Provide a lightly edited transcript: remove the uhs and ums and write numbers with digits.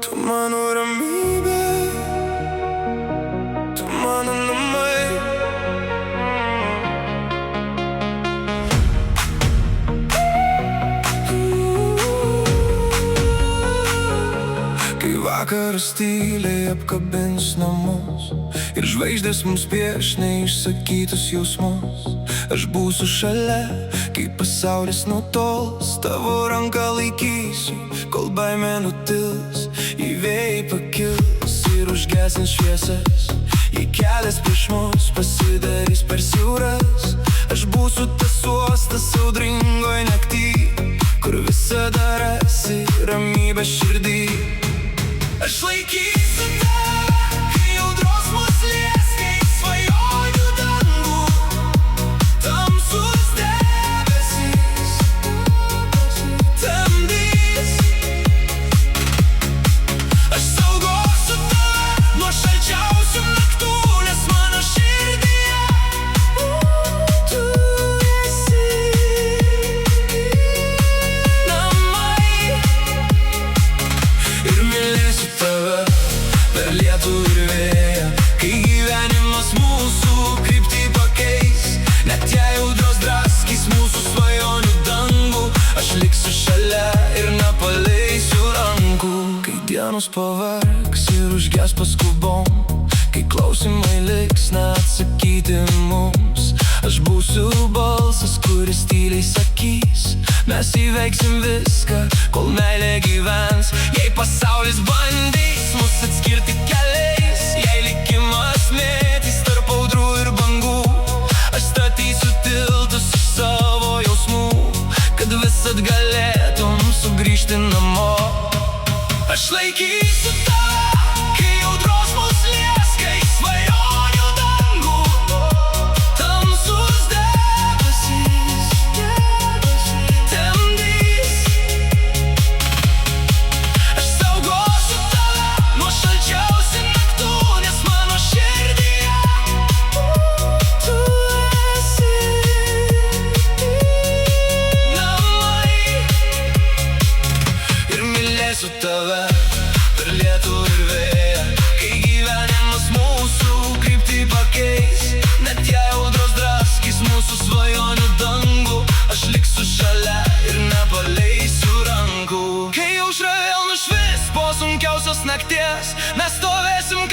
tu mano ramybė, tu mano namai. Kai vakaras tyliai apkabins namus ir žvaigždės mums pieš neišsakytus jausmus, aš būsiu šalia, kai pasaulis nutols, tavo ranką laikysiu, kol baimė nutils, į vėjai pakils ir užgesins šviesas, jei kelias prieš mus pasidarys per siauras, aš būsiu tas uostas audringoj nakty, kur visada rasi ramybę širdį. Aš laikysiu tave, kai audros mus lies, kai svajonių dangų tamsus debesys temdys. Aš saugosiu tave nuo šalčiausių naktų, nes mano širdyje tu esi namai. Ir mylėsiu tave per lietų ir vėją, kai gyvenimas mūsų kryptį pakeis, net jei audros draskys mūsų svajonių dangų, aš liksiu šalia ir nepaleisiu rankų. Kai dienos pavargs ir užges paskubom, kai klausimai liks neatsakyti mums, aš būsiu balsas, kuris tyliai sakys, mes įveiksim viską, kol meilė gyvens. Jei pasaulis bandys mus atskirti keliais, jei likimas mėtys tarp audrų ir bangų, aš statysiu tiltus iš savo jausmų, kad visad galėtum sugrįžti namo. Aš laikysiu tave, kai audros mus lies, kai svajonių dangų tamsus debesys temdys. Aš saugosiu tave nuo šalčiausių naktų, nes mano širdyje tu esi namai. Ir mylėsiu tave per lietų ir vėją, kai gyvenimas mūsų kryptį pakeis, net jei audros draskys mūsų svajonių dangų, aš liksiu šalia ir nepaleisiu rankų. Kai aušra vėl nušvis po sunkiausios nakties, mes stovėsim